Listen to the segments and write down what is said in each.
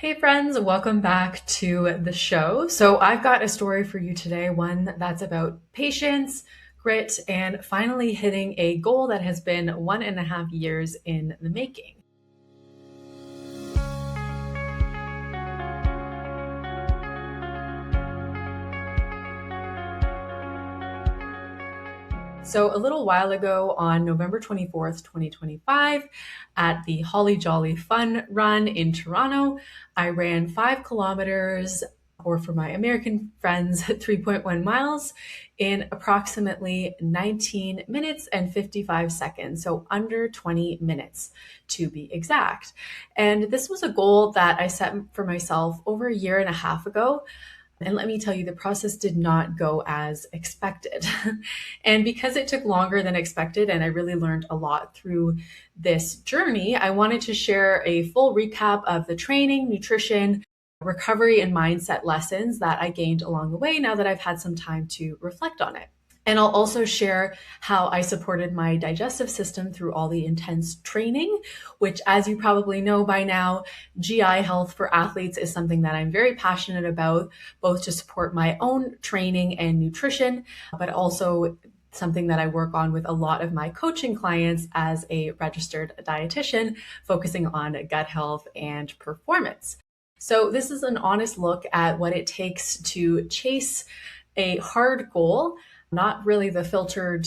Hey friends, welcome back to the show. So, I've got a story for you today, one that's about patience, grit, and finally hitting a goal that has been 1.5 years in the making. So, a little while ago on November 24th, 2025, at the Holly Jolly Fun Run in Toronto, I ran 5 kilometers, or for my American friends, 3.1 miles, in approximately 19 minutes and 55 seconds. So, under 20 minutes to be exact. And this was a goal that I set for myself over a year and a half ago. And let me tell you, the process did not go as expected. And because it took longer than expected, and I really learned a lot through this journey, I wanted to share a full recap of the training, nutrition, recovery, and mindset lessons that I gained along the way now that I've had some time to reflect on it. And I'll also share how I supported my digestive system through all the intense training, which, as you probably know by now, GI health for athletes is something that I'm very passionate about, both to support my own training and nutrition, but also something that I work on with a lot of my coaching clients as a registered dietitian, focusing on gut health and performance. So, this is an honest look at what it takes to chase a hard goal, not really the filtered,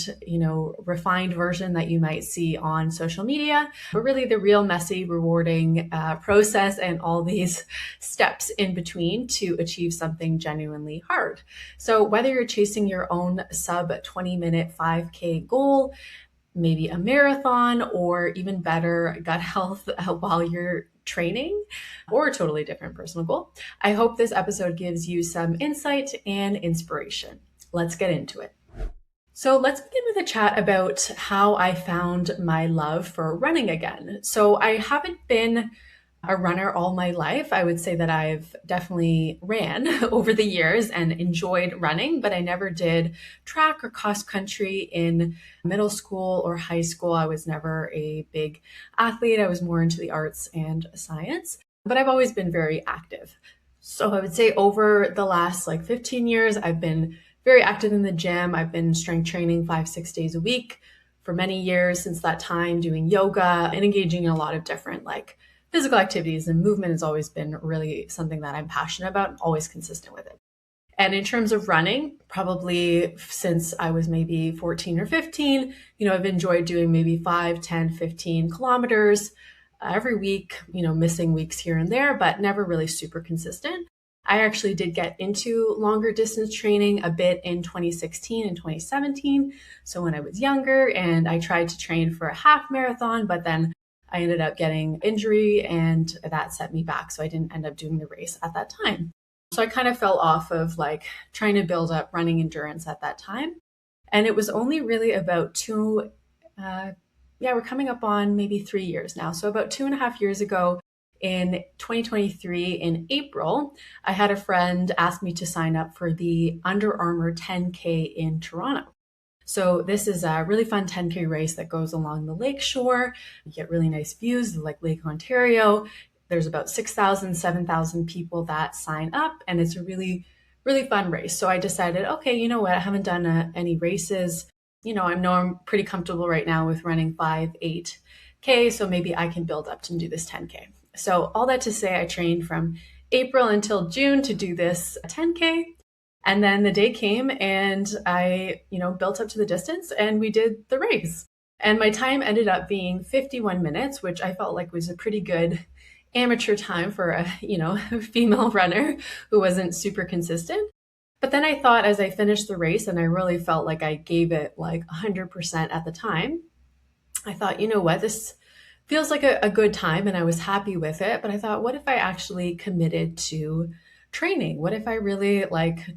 refined version that you might see on social media, but really the real messy, rewarding process and all these steps in between to achieve something genuinely hard. So whether you're chasing your own sub 20-minute 5K goal, maybe a marathon, or even better, gut health while you're training, or a totally different personal goal, I hope this episode gives you some insight and inspiration. Let's get into it. So let's begin with a chat about how I found my love for running again. So I haven't been a runner all my life. I would say that I've definitely ran over the years and enjoyed running, but I never did track or cross country in middle school or high school. I was never a big athlete. I was more into the arts and science, but I've always been very active. So I would say over the last 15 years, I've been very active in the gym. I've been strength training 5-6 days a week for many years since that time, doing yoga and engaging in a lot of different physical activities, and movement has always been really something that I'm passionate about, always consistent with it. And in terms of running, probably since I was maybe 14 or 15, I've enjoyed doing maybe 5, 10, 15 kilometers every week, missing weeks here and there, but never really super consistent. I actually did get into longer distance training a bit in 2016 and 2017. So when I was younger, and I tried to train for a half marathon, but then I ended up getting injury and that set me back. So I didn't end up doing the race at that time. So I kind of fell off of trying to build up running endurance at that time. And it was only really about we're coming up on maybe 3 years now. So about 2.5 years ago, in 2023, in April, I had a friend ask me to sign up for the Under Armour 10K in Toronto. So this is a really fun 10K race that goes along the lakeshore. You get really nice views of Lake Ontario. There's about 6,000, 7,000 people that sign up, and it's a really, really fun race. So I decided, okay, you know what? I haven't done any races. I know I'm pretty comfortable right now with running 5, 8K, so maybe I can build up to do this 10K. So all that to say, I trained from April until June to do this 10K. And then the day came and I, built up to the distance and we did the race. And my time ended up being 51 minutes, which I felt like was a pretty good amateur time for a, female runner who wasn't super consistent. But then I thought, as I finished the race and I really felt like I gave it 100% at the time, I thought, you know what, this feels like a good time and I was happy with it. But I thought, what if I actually committed to training? What if I really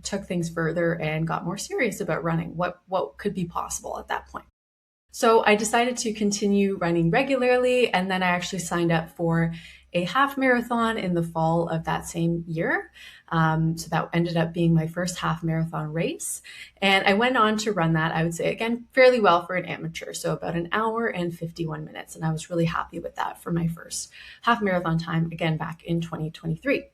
took things further and got more serious about running? What could be possible at that point? So I decided to continue running regularly, and then I actually signed up for a half marathon in the fall of that same year. So that ended up being my first half marathon race. And I went on to run that, I would say, again, fairly well for an amateur. So about an hour and 51 minutes. And I was really happy with that for my first half marathon time, again, back in 2023.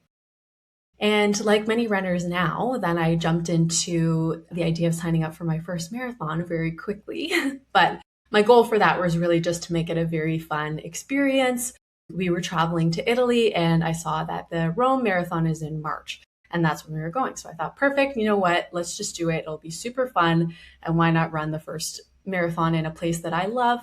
And like many runners now, then I jumped into the idea of signing up for my first marathon very quickly. But my goal for that was really just to make it a very fun experience. We were traveling to Italy and I saw that the Rome Marathon is in March and that's when we were going. So I thought, perfect, you know what, let's just do it. It'll be super fun. And why not run the first marathon in a place that I love?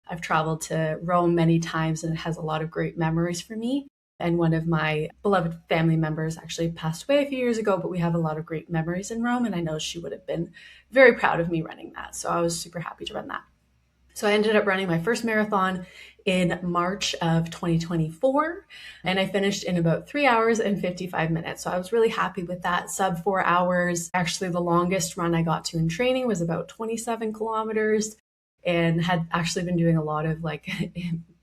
I've traveled to Rome many times and it has a lot of great memories for me. And one of my beloved family members actually passed away a few years ago, but we have a lot of great memories in Rome. And I know she would have been very proud of me running that. So I was super happy to run that. So I ended up running my first marathon in March of 2024, and I finished in about 3 hours and 55 minutes. So I was really happy with that, sub 4 hours. Actually, the longest run I got to in training was about 27 kilometers and had actually been doing a lot of like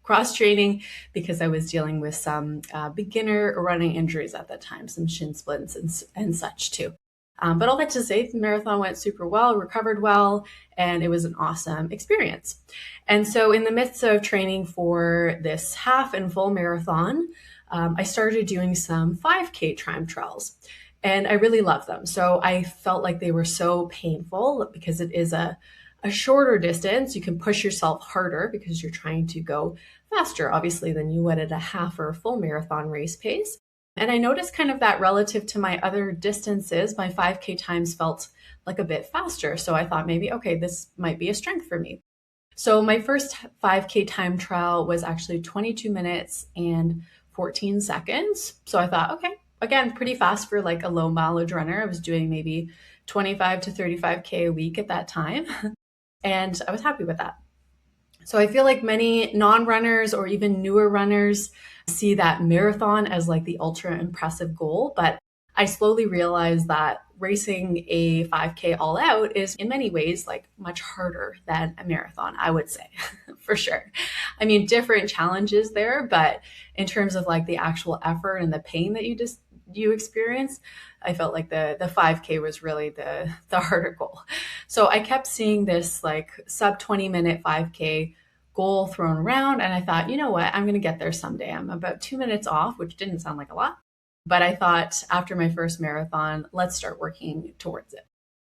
cross training because I was dealing with some beginner running injuries at that time, some shin splints and such too. But all that to say, the marathon went super well, recovered well, and it was an awesome experience. And so in the midst of training for this half and full marathon, I started doing some 5K time trials, and I really loved them. So I felt like they were so painful because it is a shorter distance. You can push yourself harder because you're trying to go faster, obviously, than you would at a half or a full marathon race pace. And I noticed kind of that relative to my other distances, my 5K times felt like a bit faster. So I thought maybe, okay, this might be a strength for me. So my first 5K time trial was actually 22 minutes and 14 seconds. So I thought, okay, again, pretty fast for like a low mileage runner. I was doing maybe 25 to 35K a week at that time. And I was happy with that. So I feel like many non-runners or even newer runners see that marathon as like the ultra impressive goal, but I slowly realized that racing a 5K all out is in many ways like much harder than a marathon, I would say, for sure. I mean, different challenges there, but in terms of like the actual effort and the pain that you experience, I felt like the 5K was really the harder goal. So I kept seeing this like sub 20 minute 5K goal thrown around. And I thought, you know what, I'm going to get there someday. I'm about 2 minutes off, which didn't sound like a lot. But I thought after my first marathon, let's start working towards it.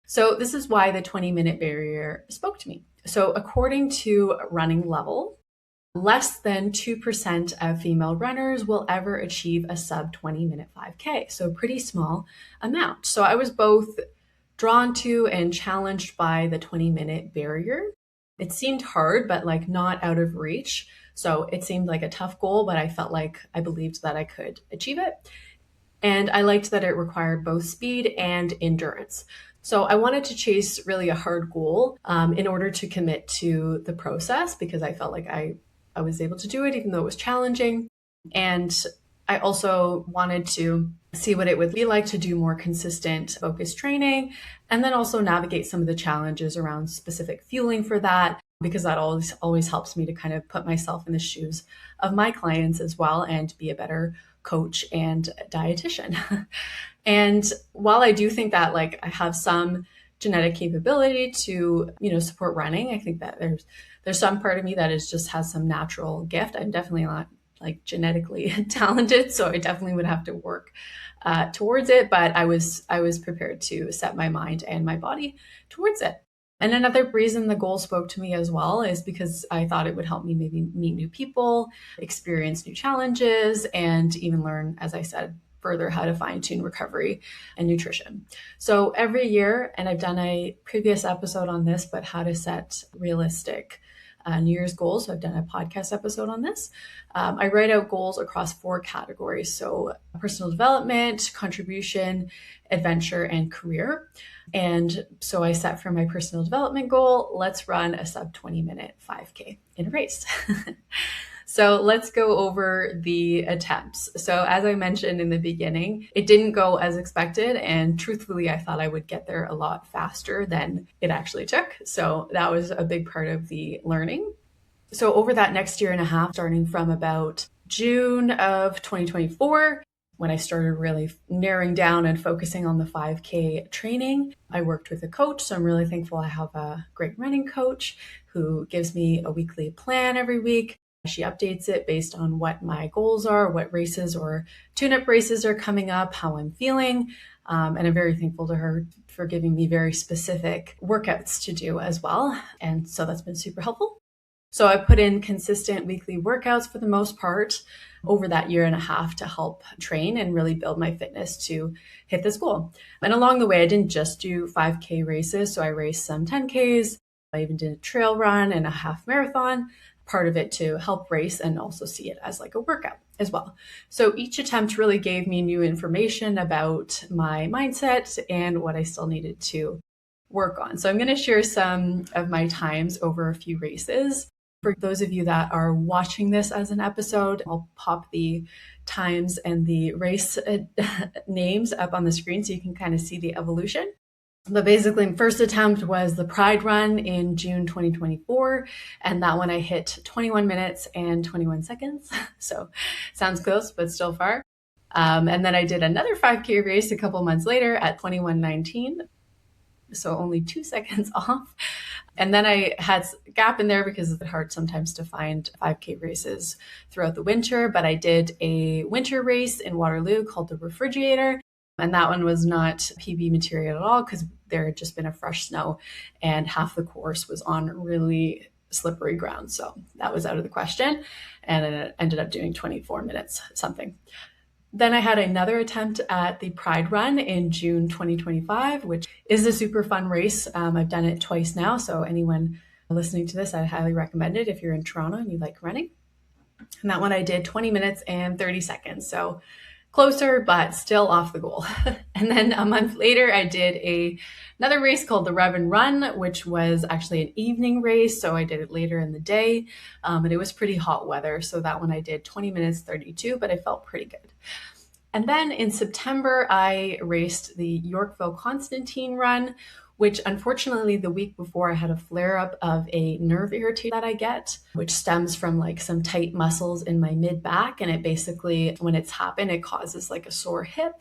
So this is why the 20-minute barrier spoke to me. So according to Running Level, less than 2% of female runners will ever achieve a sub 20-minute 5K. So a pretty small amount. So I was both drawn to and challenged by the 20-minute barrier. It seemed hard, but like not out of reach. So it seemed like a tough goal, but I felt like I believed that I could achieve it. And I liked that it required both speed and endurance. So I wanted to chase really a hard goal in order to commit to the process because I felt like I was able to do it, even though it was challenging. And I also wanted to see what it would be like to do more consistent focused training and then also navigate some of the challenges around specific fueling for that, because that always helps me to kind of put myself in the shoes of my clients as well and be a better coach and dietitian. And while I do think that like I have some genetic capability to, support running, I think that there's some part of me that has some natural gift. I'm definitely not like genetically talented, so I definitely would have to work towards it. But I was prepared to set my mind and my body towards it. And another reason the goal spoke to me as well is because I thought it would help me maybe meet new people, experience new challenges, and even learn, as I said, further how to fine-tune recovery and nutrition. So every year, and I've done a previous episode on this, but how to set realistic New Year's goals. So I've done a podcast episode on this. I write out goals across 4 categories. So personal development, contribution, adventure, and career. And so I set for my personal development goal, let's run a sub 20-minute 5K in a race. So let's go over the attempts. So as I mentioned in the beginning, it didn't go as expected. And truthfully, I thought I would get there a lot faster than it actually took. So that was a big part of the learning. So over that next year and a half, starting from about June of 2024, when I started really narrowing down and focusing on the 5K training, I worked with a coach. So I'm really thankful I have a great running coach who gives me a weekly plan every week. She updates it based on what my goals are, what races or tune-up races are coming up, how I'm feeling. And I'm very thankful to her for giving me very specific workouts to do as well. And so that's been super helpful. So I put in consistent weekly workouts for the most part over that year and a half to help train and really build my fitness to hit this goal. And along the way, I didn't just do 5K races. So I raced some 10Ks. I even did a trail run and a half marathon, part of it to help race and also see it as like a workout as well. So each attempt really gave me new information about my mindset and what I still needed to work on. So I'm going to share some of my times over a few races. For those of you that are watching this as an episode, I'll pop the times and the race names up on the screen so you can kind of see the evolution. But basically, first attempt was the Pride Run in June 2024. And that one I hit 21 minutes and 21 seconds. So sounds close, but still far. And then I did another 5K race a couple months later at 21:19. So only 2 seconds off. And then I had a gap in there because it's hard sometimes to find 5K races throughout the winter. But I did a winter race in Waterloo called the Refrigerator. And that one was not PB material at all because there had just been a fresh snow and half the course was on really slippery ground. So that was out of the question. And it ended up doing 24 minutes something. Then I had another attempt at the Pride Run in June 2025, which is a super fun race. I've done it twice now. So anyone listening to this, I highly recommend it if you're in Toronto and you like running. And that one I did 20 minutes and 30 seconds. So closer, but still off the goal. And then a month later, I did another race called the Rev and Run, which was actually an evening race. So I did it later in the day. And it was pretty hot weather. So that one I did 20 minutes, 32, but I felt pretty good. And then in September, I raced the Yorkville Constantine Run, which unfortunately the week before I had a flare up of a nerve irritation that I get, which stems from like some tight muscles in my mid back. And it basically, when it's happened, it causes like a sore hip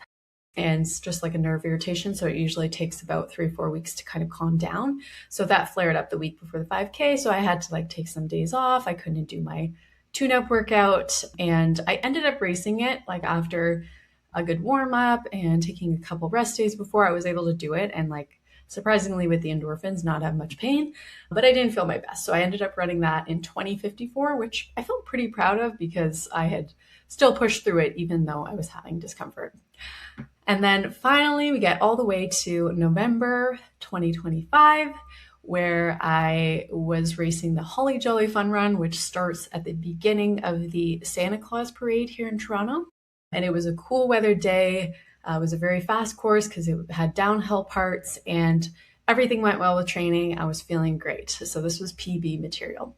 and it's just like a nerve irritation. So it usually takes about 3 or 4 weeks to kind of calm down. So that flared up the week before the 5K. So I had to like take some days off. I couldn't do my tune-up workout and I ended up racing it like after a good warm up and taking a couple rest days before I was able to do it. And like, surprisingly with the endorphins, not have much pain, but I didn't feel my best. So I ended up running that in 20:54, which I felt pretty proud of because I had still pushed through it, even though I was having discomfort. And then finally, we get all the way to November 2025, where I was racing the Holly Jolly Fun Run, which starts at the beginning of the Santa Claus Parade here in Toronto. And it was a cool weather day. It was a very fast course because it had downhill parts and everything went well with training. I was feeling great. So this was PB material.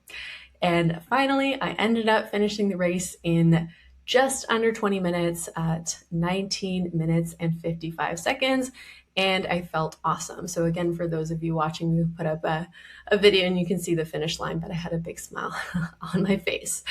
And finally, I ended up finishing the race in just under 20 minutes at 19 minutes and 55 seconds. And I felt awesome. So again, for those of you watching, we put up a video and you can see the finish line, but I had a big smile on my face.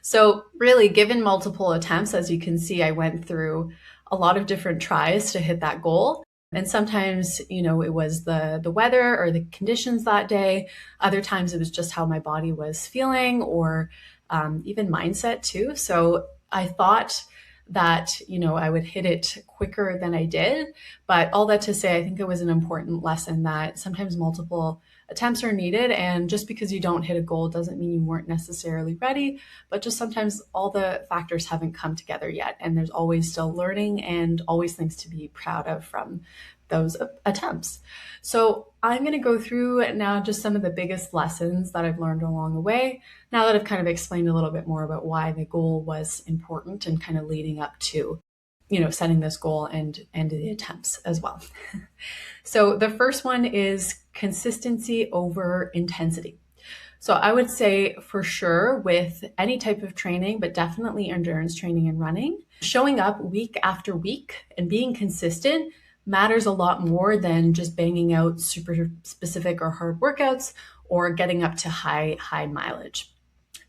So really, given multiple attempts, as you can see, I went through a lot of different tries to hit that goal. And sometimes, you know, it was the weather or the conditions that day. Other times it was just how my body was feeling or even mindset too. So I thought that, you know, I would hit it quicker than I did. But all that to say, I think it was an important lesson that sometimes multiple attempts are needed. And just because you don't hit a goal doesn't mean you weren't necessarily ready, but just sometimes all the factors haven't come together yet. And there's always still learning and always things to be proud of from those attempts. So I'm going to go through now just some of the biggest lessons that I've learned along the way, now that I've kind of explained a little bit more about why the goal was important and kind of leading up to, you know, setting this goal and the attempts as well. So the first one is consistency over intensity. So I would say for sure with any type of training, but definitely endurance training and running, showing up week after week and being consistent matters a lot more than just banging out super specific or hard workouts or getting up to high mileage.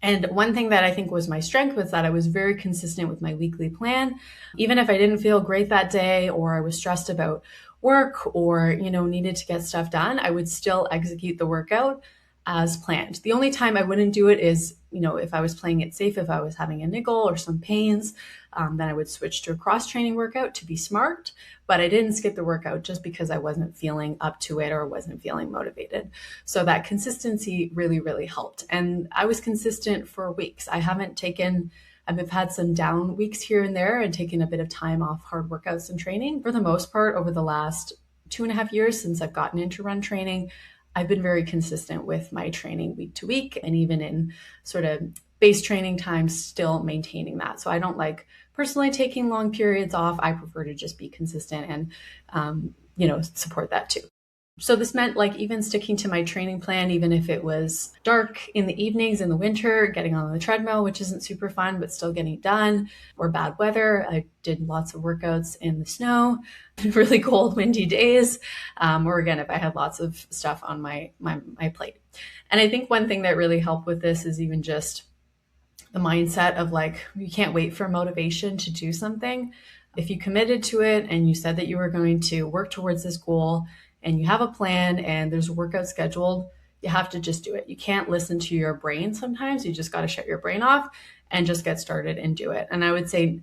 And one thing that I think was my strength was that I was very consistent with my weekly plan. Even if I didn't feel great that day, or I was stressed about work, or, needed to get stuff done, I would still execute the workout as planned. The only time I wouldn't do it is, if I was playing it safe, if I was having a niggle or some pains, then I would switch to a cross training workout to be smart. But I didn't skip the workout just because I wasn't feeling up to it or wasn't feeling motivated. So that consistency really, really helped. And I was consistent for weeks. I've had some down weeks here and there and taken a bit of time off hard workouts and training. For the most part, over the last 2.5 years since I've gotten into run training, I've been very consistent with my training week to week, and even in sort of base training times, still maintaining that. So I don't like personally taking long periods off. I prefer to just be consistent and, support that too. So this meant like even sticking to my training plan, even if it was dark in the evenings in the winter, getting on the treadmill, which isn't super fun, but still getting it done, or bad weather. I did lots of workouts in the snow, really cold, windy days, or again, if I had lots of stuff on my plate. And I think one thing that really helped with this is even just the mindset of like, you can't wait for motivation to do something. If you committed to it and you said that you were going to work towards this goal, and you have a plan and there's a workout scheduled, you have to just do it. You can't listen to your brain sometimes. You just got to shut your brain off and just get started and do it. And I would say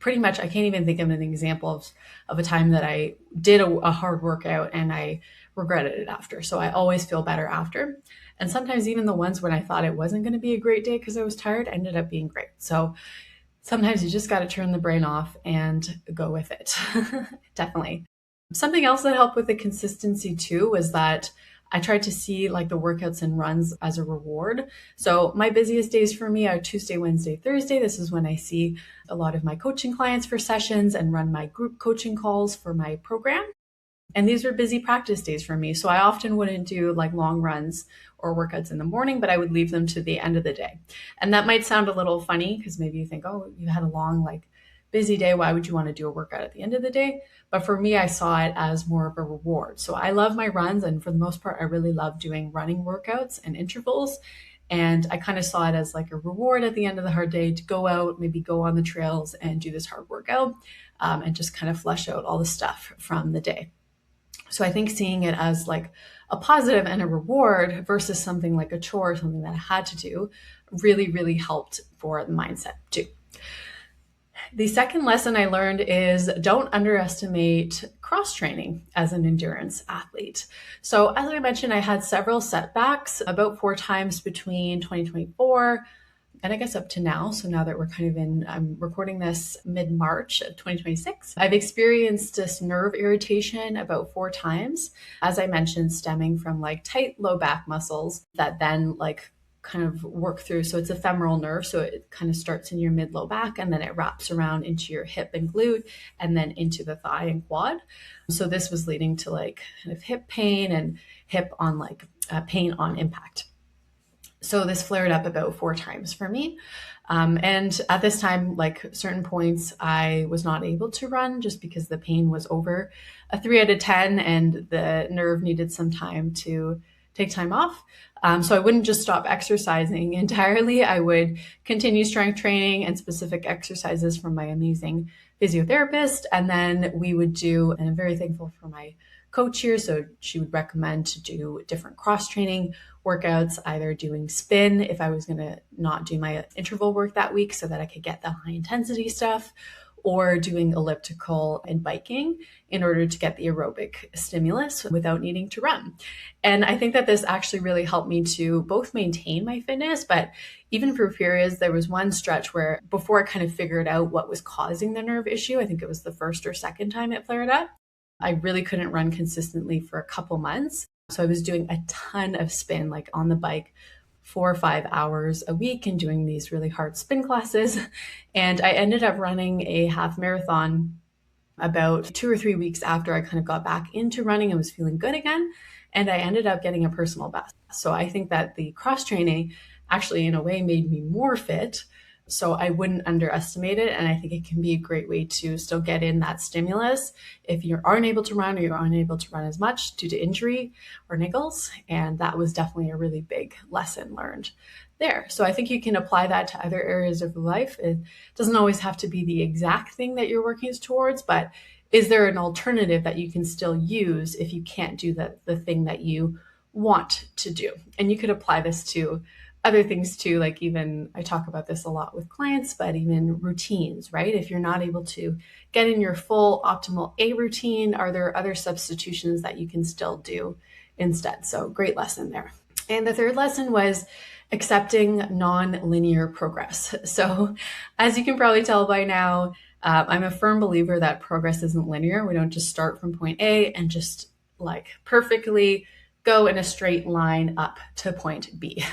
pretty much, I can't even think of an example of a time that I did a hard workout and I regretted it after. So I always feel better after. And sometimes even the ones when I thought it wasn't going to be a great day because I was tired ended up being great. So sometimes you just got to turn the brain off and go with it. Definitely. Something else that helped with the consistency too was that I tried to see like the workouts and runs as a reward. So my busiest days for me are Tuesday, Wednesday, Thursday. This is when I see a lot of my coaching clients for sessions and run my group coaching calls for my program. And these were busy practice days for me. So I often wouldn't do like long runs or workouts in the morning, but I would leave them to the end of the day. And that might sound a little funny because maybe you think, oh, you had a long, like busy day. Why would you want to do a workout at the end of the day? But for me, I saw it as more of a reward. So I love my runs. And for the most part, I really love doing running workouts and intervals. And I kind of saw it as like a reward at the end of the hard day to go out, maybe go on the trails and do this hard workout and just kind of flush out all the stuff from the day. So I think seeing it as like a positive and a reward versus something like a chore, something that I had to do, really, really helped for the mindset too. The second lesson I learned is don't underestimate cross training as an endurance athlete. So as I mentioned, I had several setbacks about 4 times between 2024 and I guess up to now. So now that I'm recording this mid-March of 2026, I've experienced this nerve irritation about 4 times, as I mentioned, stemming from like tight low back muscles that then like kind of work through. So it's a femoral nerve. So it kind of starts in your mid low back and then it wraps around into your hip and glute and then into the thigh and quad. So this was leading to like kind of hip pain and hip on like pain on impact. So this flared up about 4 times for me. And at this time, like certain points, I was not able to run just because the pain was over a 3 out of 10 and the nerve needed some time to take time off. So I wouldn't just stop exercising entirely. I would continue strength training and specific exercises from my amazing physiotherapist. And then we would do, and I'm very thankful for my coach here. So she would recommend to do different cross training workouts, either doing spin if I was going to not do my interval work that week so that I could get the high intensity stuff, or doing elliptical and biking in order to get the aerobic stimulus without needing to run. And I think that this actually really helped me to both maintain my fitness, but even for periods, there was one stretch where before I kind of figured out what was causing the nerve issue, I think it was the first or second time it flared up, I really couldn't run consistently for a couple months. So I was doing a ton of spin, like on the bike, 4 or 5 hours a week and doing these really hard spin classes. And I ended up running a half marathon about 2 or 3 weeks after I kind of got back into running and was feeling good again. And I ended up getting a personal best. So I think that the cross training actually in a way made me more fit. So I wouldn't underestimate it. And I think it can be a great way to still get in that stimulus if you aren't able to run or you're unable to run as much due to injury or niggles. And that was definitely a really big lesson learned there. So I think you can apply that to other areas of life. It doesn't always have to be the exact thing that you're working towards, but is there an alternative that you can still use if you can't do the thing that you want to do? And you could apply this to other things too, like even I talk about this a lot with clients, but even routines, right? If you're not able to get in your full optimal A routine, are there other substitutions that you can still do instead? So great lesson there. And the third lesson was accepting non-linear progress. So as you can probably tell by now, I'm a firm believer that progress isn't linear. We don't just start from point A and just like perfectly go in a straight line up to point B.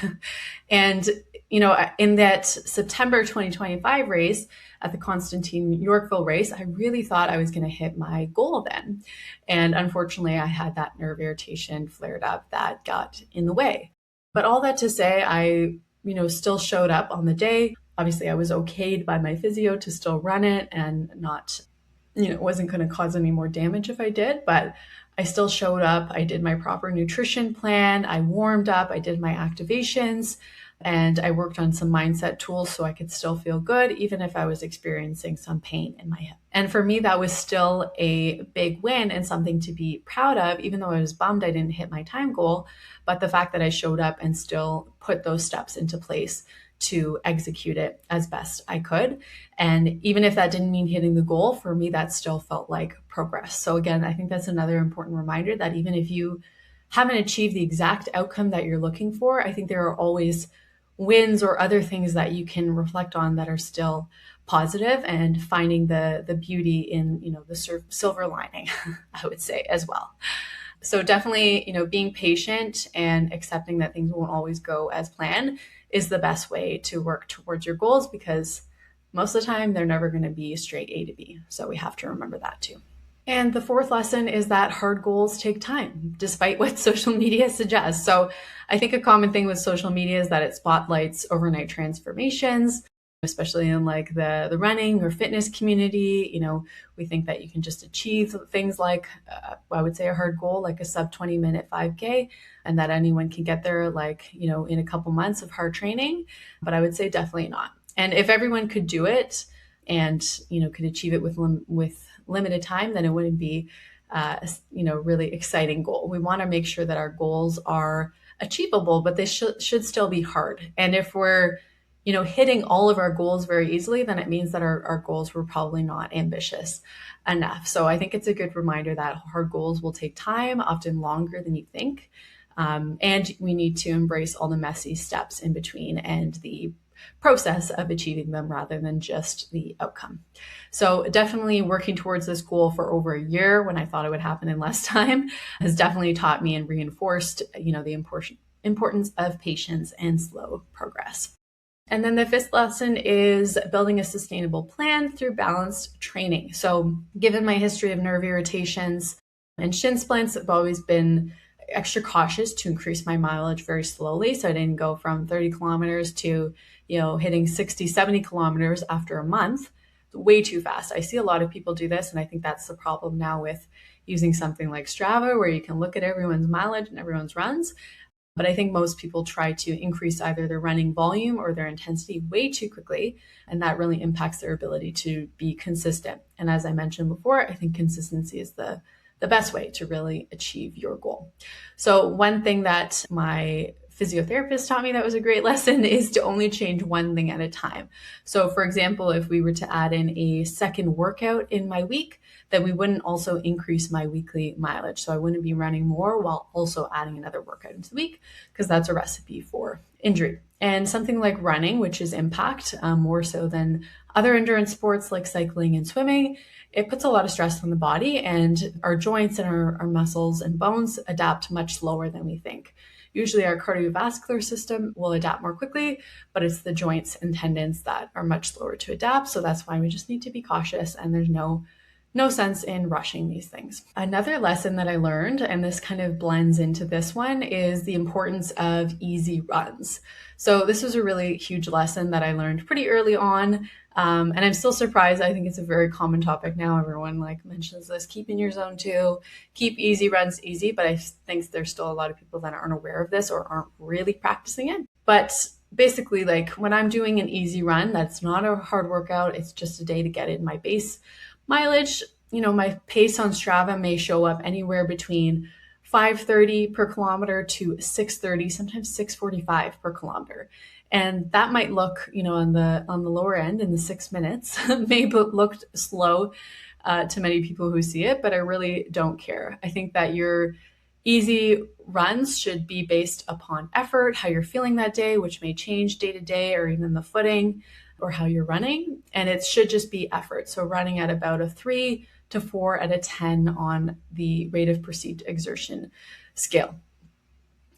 And, in that September 2025 race at the Constantine Yorkville race, I really thought I was going to hit my goal then. And unfortunately, I had that nerve irritation flared up that got in the way. But all that to say, I, still showed up on the day. Obviously, I was okayed by my physio to still run it and not, it wasn't going to cause any more damage if I did, but I still showed up. I did my proper nutrition plan. I warmed up. I did my activations. And I worked on some mindset tools so I could still feel good, even if I was experiencing some pain in my hip. And for me, that was still a big win and something to be proud of, even though I was bummed I didn't hit my time goal. But the fact that I showed up and still put those steps into place to execute it as best I could. And even if that didn't mean hitting the goal, for me, that still felt like progress. So again, I think that's another important reminder that even if you haven't achieved the exact outcome that you're looking for, I think there are always wins or other things that you can reflect on that are still positive, and finding the beauty in, the silver lining, I would say as well. So definitely, being patient and accepting that things won't always go as planned is the best way to work towards your goals, because most of the time they're never going to be straight A to B. So we have to remember that too. And the fourth lesson is that hard goals take time, despite what social media suggests. So I think a common thing with social media is that it spotlights overnight transformations, especially in like the running or fitness community. We think that you can just achieve things like, I would say a hard goal, like a sub-20 minute 5K, and that anyone can get there like, in a couple months of hard training. But I would say definitely not. And if everyone could do it and, could achieve it with limited time, then it wouldn't be, really exciting goal. We want to make sure that our goals are achievable, but they should still be hard. And if we're, hitting all of our goals very easily, then it means that our goals were probably not ambitious enough. So I think it's a good reminder that hard goals will take time, often longer than you think. And we need to embrace all the messy steps in between and the process of achieving them rather than just the outcome. So definitely working towards this goal for over a year when I thought it would happen in less time has definitely taught me and reinforced, the importance of patience and slow progress. And then the fifth lesson is building a sustainable plan through balanced training. So given my history of nerve irritations and shin splints, I've always been extra cautious to increase my mileage very slowly. So I didn't go from 30 kilometers to, hitting 60, 70 kilometers after a month. Way too fast. I see a lot of people do this. And I think that's the problem now with using something like Strava, where you can look at everyone's mileage and everyone's runs. But I think most people try to increase either their running volume or their intensity way too quickly. And that really impacts their ability to be consistent. And as I mentioned before, I think consistency is the best way to really achieve your goal. So one thing that my physiotherapist taught me that was a great lesson is to only change one thing at a time. So for example, if we were to add in a second workout in my week, then we wouldn't also increase my weekly mileage. So I wouldn't be running more while also adding another workout into the week, because that's a recipe for injury. And something like running, which is impact more so than other endurance sports like cycling and swimming, it puts a lot of stress on the body, and our joints and our muscles and bones adapt much slower than we think. Usually our cardiovascular system will adapt more quickly, but it's the joints and tendons that are much slower to adapt. So that's why we just need to be cautious, and there's no sense in rushing these things. Another lesson that I learned, and this kind of blends into this one, is the importance of easy runs. So this was a really huge lesson that I learned pretty early on. And I'm still surprised. I think it's a very common topic now. Everyone mentions this, keep in your zone 2, keep easy runs easy. But I think there's still a lot of people that aren't aware of this or aren't really practicing it. But basically like when I'm doing an easy run, that's not a hard workout. It's just a day to get in my base mileage. My pace on Strava may show up anywhere between 5:30 per kilometer to 6:30, sometimes 6:45 per kilometer. And that might look, on the lower end in the 6 minutes, may look slow to many people who see it, but I really don't care. I think that your easy runs should be based upon effort, how you're feeling that day, which may change day to day or even the footing or how you're running. And it should just be effort. So running at about a 3 to 4 out of 10 on the rate of perceived exertion scale.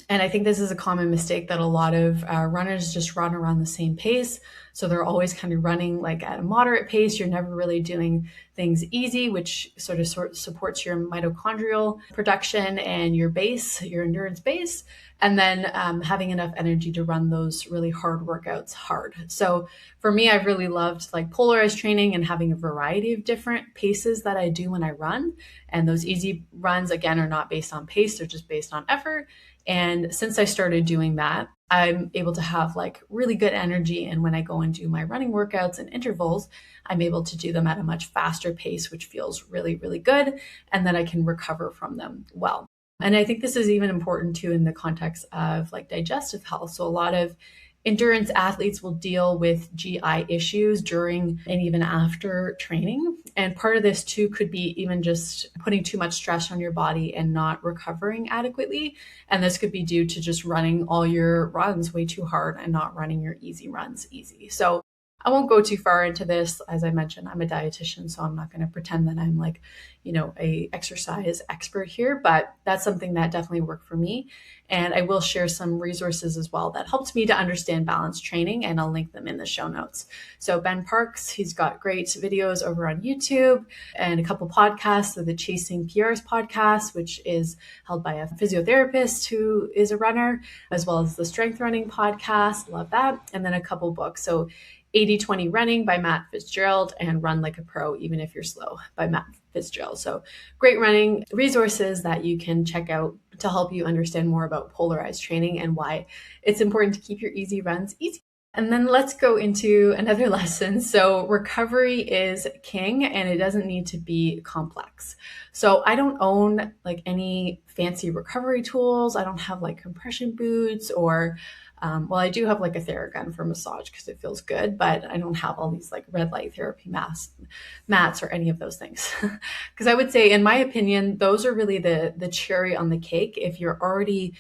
And I think this is a common mistake that a lot of runners just run around the same pace. So they're always kind of running like at a moderate pace. You're never really doing things easy, which sort of supports your mitochondrial production and your base, your endurance base, and then having enough energy to run those really hard workouts hard. So for me, I've really loved like polarized training and having a variety of different paces that I do when I run. And those easy runs, again, are not based on pace, they're just based on effort. And since I started doing that, I'm able to have like really good energy. And when I go and do my running workouts and intervals, I'm able to do them at a much faster pace, which feels really, really good. And then I can recover from them well. And I think this is even important too in the context of like digestive health. So a lot of endurance athletes will deal with GI issues during and even after training. And part of this too could be even just putting too much stress on your body and not recovering adequately. And this could be due to just running all your runs way too hard and not running your easy runs easy. So I won't go too far into this. As I mentioned, I'm a dietitian, so I'm not going to pretend that I'm like, a exercise expert here, but that's something that definitely worked for me. And I will share some resources as well that helped me to understand balanced training, and I'll link them in the show notes. So Ben Parks, he's got great videos over on YouTube and a couple podcasts. So the Chasing PRs podcast, which is held by a physiotherapist who is a runner, as well as the Strength Running podcast. Love that. And then a couple books. So 80-20 Running by Matt Fitzgerald and Run Like a Pro, Even If You're Slow by Matt Fitzgerald. So great running resources that you can check out to help you understand more about polarized training and why it's important to keep your easy runs easy. And then let's go into another lesson. So recovery is king and it doesn't need to be complex. So I don't own like any fancy recovery tools. I don't have like compression boots or I do have like a Theragun for massage because it feels good, but I don't have all these like red light therapy mats or any of those things. Because I would say, in my opinion, those are really the cherry on the cake if you're already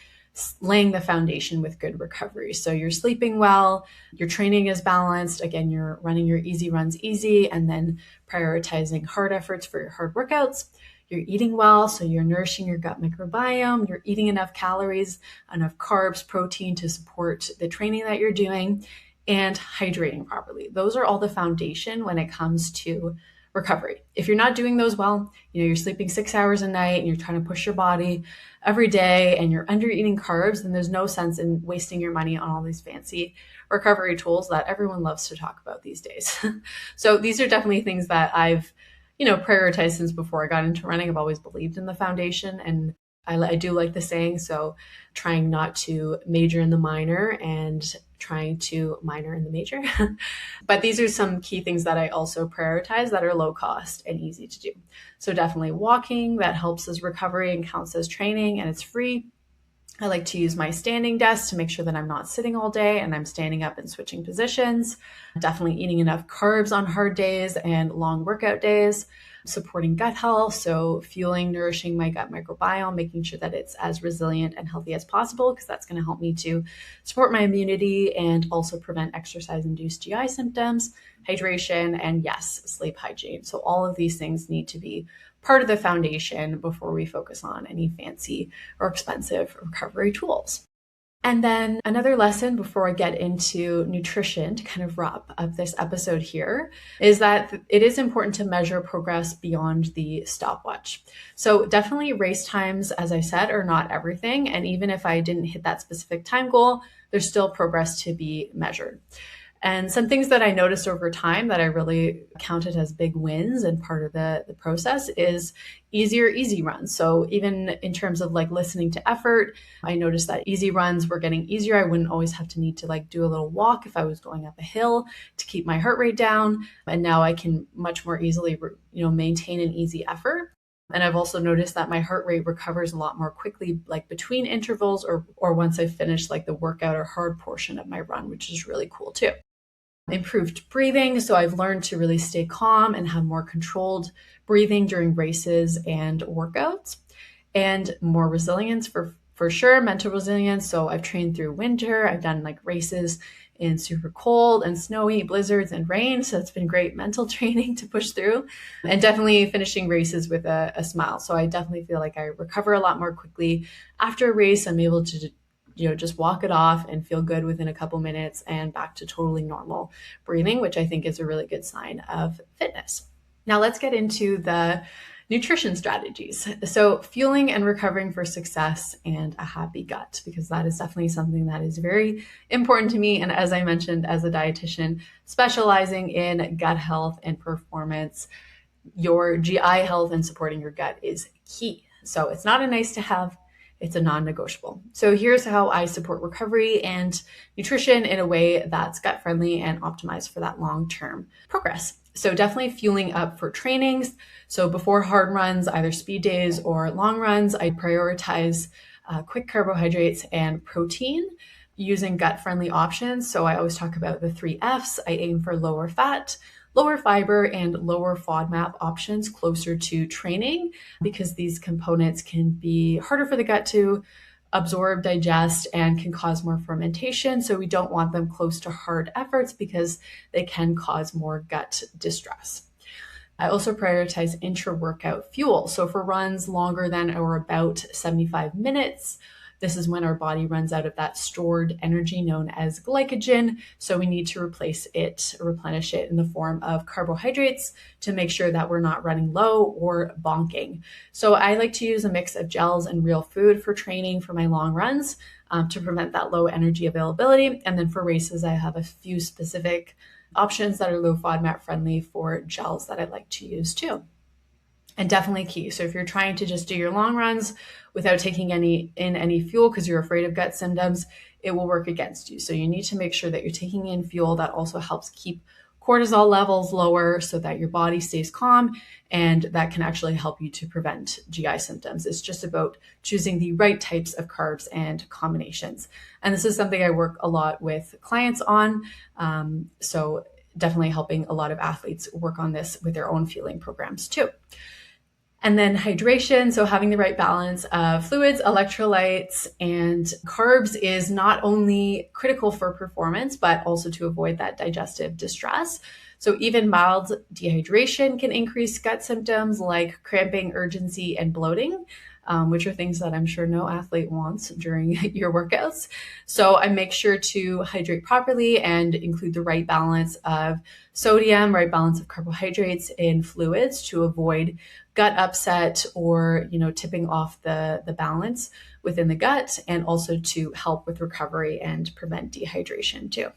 laying the foundation with good recovery. So you're sleeping well, your training is balanced. Again, you're running your easy runs easy and then prioritizing hard efforts for your hard workouts. You're eating well, so you're nourishing your gut microbiome. You're eating enough calories, enough carbs, protein to support the training that you're doing, and hydrating properly. Those are all the foundation when it comes to recovery. If you're not doing those well, you're sleeping 6 hours a night and you're trying to push your body every day and you're under eating carbs, then there's no sense in wasting your money on all these fancy recovery tools that everyone loves to talk about these days. So these are definitely things that I've prioritized since before I got into running. I've always believed in the foundation and I do like the saying. So trying not to major in the minor and trying to minor in the major. But these are some key things that I also prioritize that are low cost and easy to do. So definitely walking, that helps as recovery and counts as training and it's free. I like to use my standing desk to make sure that I'm not sitting all day and I'm standing up and switching positions. Definitely eating enough carbs on hard days and long workout days. Supporting gut health, so fueling, nourishing my gut microbiome, making sure that it's as resilient and healthy as possible, because that's going to help me to support my immunity and also prevent exercise-induced GI symptoms, hydration, and yes, sleep hygiene. So all of these things need to be part of the foundation before we focus on any fancy or expensive recovery tools. And then another lesson before I get into nutrition to kind of wrap up this episode here is that it is important to measure progress beyond the stopwatch. So definitely race times, as I said, are not everything. And even if I didn't hit that specific time goal, there's still progress to be measured. And some things that I noticed over time that I really counted as big wins and part of the process is easier easy runs. So even in terms of like listening to effort, I noticed that easy runs were getting easier. I wouldn't always have to need to like do a little walk if I was going up a hill to keep my heart rate down. And now I can much more easily, maintain an easy effort. And I've also noticed that my heart rate recovers a lot more quickly, like between intervals or once I've finished like the workout or hard portion of my run, which is really cool too. Improved breathing. So I've learned to really stay calm and have more controlled breathing during races and workouts, and more resilience for sure, mental resilience. So I've trained through winter. I've done like races in super cold and snowy blizzards and rain. So it's been great mental training to push through, and definitely finishing races with a smile. So I definitely feel like I recover a lot more quickly after a race. I'm able to just walk it off and feel good within a couple minutes and back to totally normal breathing, which I think is a really good sign of fitness. Now let's get into the nutrition strategies. So fueling and recovering for success and a happy gut, because that is definitely something that is very important to me. And as I mentioned, as a dietitian specializing in gut health and performance, your GI health and supporting your gut is key. So it's not a nice to have, it's a non-negotiable. So here's how I support recovery and nutrition in a way that's gut friendly and optimized for that long-term progress. So definitely fueling up for trainings. So before hard runs, either speed days or long runs, I prioritize quick carbohydrates and protein using gut-friendly options. So I always talk about the 3 Fs. I aim for lower fat, lower fiber, and lower FODMAP options closer to training, because these components can be harder for the gut to absorb, digest, and can cause more fermentation. So we don't want them close to hard efforts because they can cause more gut distress. I also prioritize intra-workout fuel. So for runs longer than or about 75 minutes, this is when our body runs out of that stored energy known as glycogen. So we need to replenish it in the form of carbohydrates to make sure that we're not running low or bonking. So I like to use a mix of gels and real food for training for my long runs to prevent that low energy availability. And then for races, I have a few specific options that are low FODMAP friendly for gels that I like to use too. And definitely key. So if you're trying to just do your long runs without taking any fuel because you're afraid of gut symptoms, it will work against you. So you need to make sure that you're taking in fuel that also helps keep cortisol levels lower so that your body stays calm, and that can actually help you to prevent GI symptoms. It's just about choosing the right types of carbs and combinations. And this is something I work a lot with clients on. So definitely helping a lot of athletes work on this with their own fueling programs too. And then hydration, so having the right balance of fluids, electrolytes, and carbs is not only critical for performance, but also to avoid that digestive distress. So even mild dehydration can increase gut symptoms like cramping, urgency, and bloating, which are things that I'm sure no athlete wants during your workouts. So I make sure to hydrate properly and include the right balance of sodium, right balance of carbohydrates in fluids to avoid gut upset or tipping off the balance within the gut, and also to help with recovery and prevent dehydration too.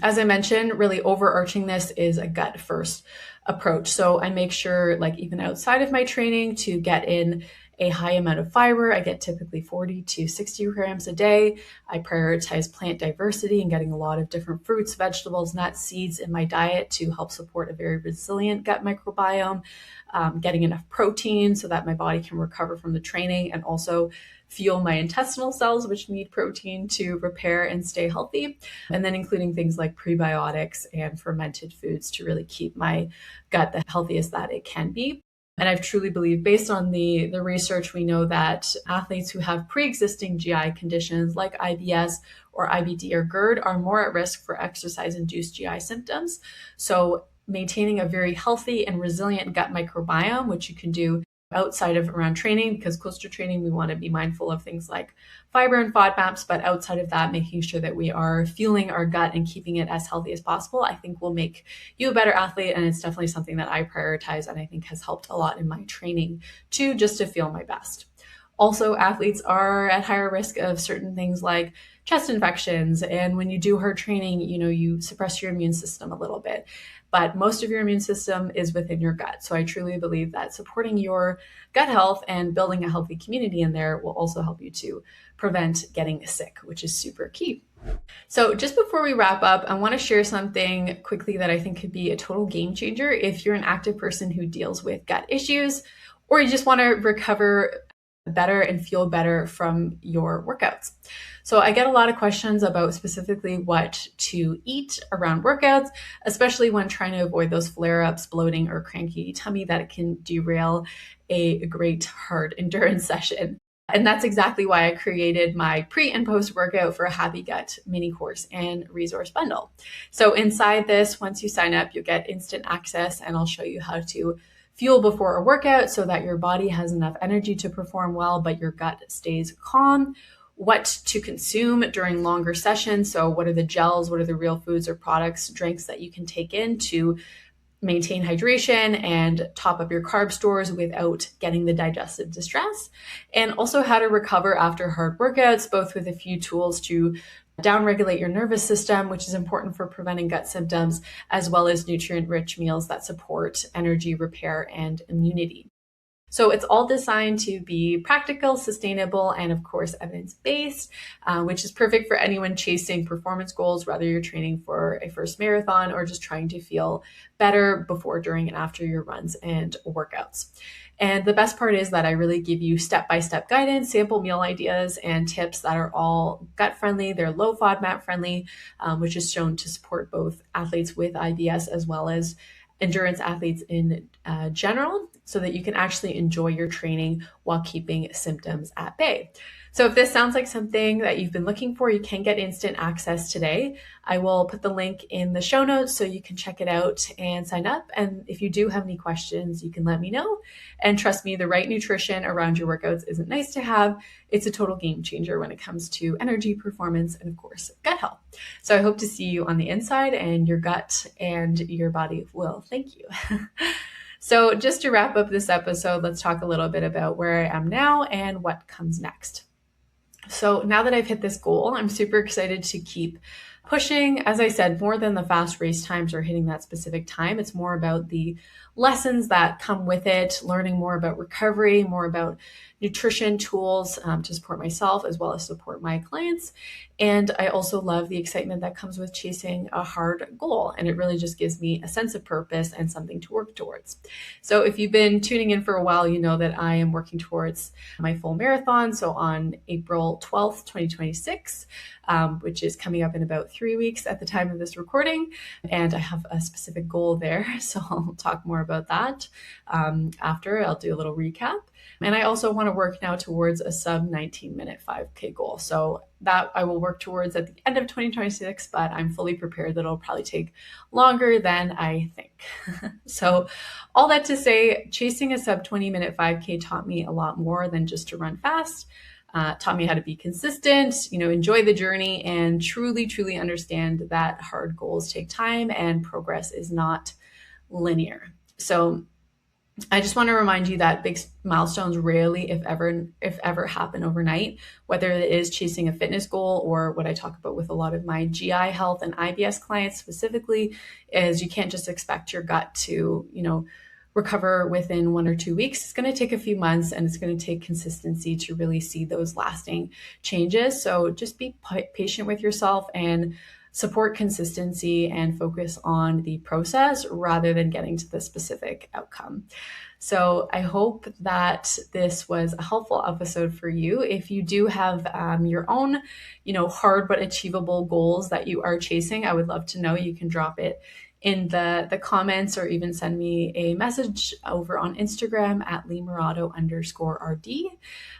As I mentioned, really overarching this is a gut first approach. So I make sure, like even outside of my training, to get in a high amount of fiber. I get typically 40 to 60 grams a day. I prioritize plant diversity and getting a lot of different fruits, vegetables, nuts, seeds in my diet to help support a very resilient gut microbiome. Getting enough protein so that my body can recover from the training and also fuel my intestinal cells, which need protein to repair and stay healthy. And then including things like prebiotics and fermented foods to really keep my gut the healthiest that it can be. And I truly believe, based on the research, we know that athletes who have pre-existing GI conditions like IBS or IBD or GERD are more at risk for exercise-induced GI symptoms. So maintaining a very healthy and resilient gut microbiome, which you can do outside of around training, because close to training, we want to be mindful of things like fiber and FODMAPs, but outside of that, making sure that we are fueling our gut and keeping it as healthy as possible, I think will make you a better athlete. And it's definitely something that I prioritize and I think has helped a lot in my training too, just to feel my best. Also, athletes are at higher risk of certain things like chest infections. And when you do hard training, you suppress your immune system a little bit. But most of your immune system is within your gut. So I truly believe that supporting your gut health and building a healthy community in there will also help you to prevent getting sick, which is super key. So just before we wrap up, I want to share something quickly that I think could be a total game changer if you're an active person who deals with gut issues, or you just want to recover better and feel better from your workouts. So I get a lot of questions about specifically what to eat around workouts, especially when trying to avoid those flare-ups, bloating, or cranky tummy that can derail a great hard endurance session. And that's exactly why I created my pre and post workout for a Happy Gut mini course and resource bundle. So inside this, once you sign up, you'll get instant access, and I'll show you how to fuel before a workout so that your body has enough energy to perform well, but your gut stays calm. What to consume during longer sessions. So what are the gels, what are the real foods or products, drinks that you can take in to maintain hydration and top up your carb stores without getting the digestive distress, and also how to recover after hard workouts, both with a few tools to downregulate your nervous system, which is important for preventing gut symptoms, as well as nutrient-rich meals that support energy, repair, and immunity. So it's all designed to be practical, sustainable, and of course, evidence-based, which is perfect for anyone chasing performance goals, whether you're training for a first marathon or just trying to feel better before, during, and after your runs and workouts. And the best part is that I really give you step-by-step guidance, sample meal ideas, and tips that are all gut-friendly. They're low FODMAP friendly, which is shown to support both athletes with IBS as well as endurance athletes in general, so that you can actually enjoy your training while keeping symptoms at bay. So if this sounds like something that you've been looking for, you can get instant access today. I will put the link in the show notes so you can check it out and sign up. And if you do have any questions, you can let me know. And trust me, the right nutrition around your workouts isn't nice to have. It's a total game changer when it comes to energy, performance, and of course, gut health. So I hope to see you on the inside, and your gut and your body will thank you. So just to wrap up this episode, let's talk a little bit about where I am now and what comes next. So now that I've hit this goal, I'm super excited to keep pushing. As I said, more than the fast race times or hitting that specific time, it's more about the lessons that come with it, learning more about recovery, more about nutrition tools to support myself as well as support my clients. And I also love the excitement that comes with chasing a hard goal. And it really just gives me a sense of purpose and something to work towards. So if you've been tuning in for a while, you know that I am working towards my full marathon. So on April 12th, 2026, which is coming up in about 3 weeks at the time of this recording. And I have a specific goal there. So I'll talk more about that after. I'll do a little recap. And I also want to work now towards a sub 19-minute 5K goal. So that I will work towards at the end of 2026, but I'm fully prepared that it'll probably take longer than I think. So all that to say, chasing a sub 20-minute 5K taught me a lot more than just to run fast. Taught me how to be consistent, enjoy the journey, and truly understand that hard goals take time and progress is not linear. So I just want to remind you that big milestones rarely, if ever, happen overnight, whether it is chasing a fitness goal or what I talk about with a lot of my GI health and IBS clients specifically, is you can't just expect your gut to, recover within 1 or 2 weeks. It's going to take a few months, and it's going to take consistency to really see those lasting changes. So just be patient with yourself and support consistency and focus on the process rather than getting to the specific outcome. So I hope that this was a helpful episode for you. If you do have your own, hard but achievable goals that you are chasing, I would love to know. You can drop it in the comments or even send me a message over on Instagram at @LeeMurado_RD.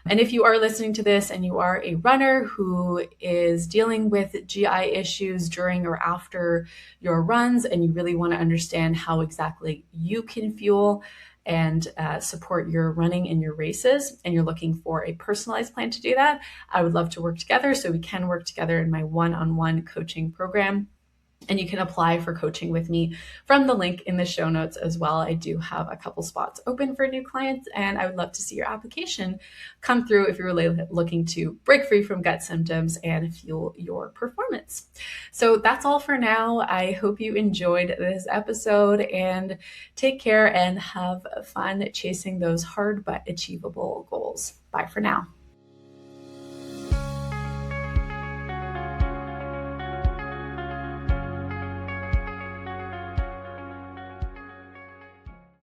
And if you are listening to this and you are a runner who is dealing with GI issues during or after your runs, and you really want to understand how exactly you can fuel and support your running and your races, and you're looking for a personalized plan to do that, I would love to work together. So we can work together in my one-on-one coaching program. And you can apply for coaching with me from the link in the show notes as well. I do have a couple spots open for new clients, and I would love to see your application come through if you're really looking to break free from gut symptoms and fuel your performance. So that's all for now. I hope you enjoyed this episode, and take care and have fun chasing those hard but achievable goals. Bye for now.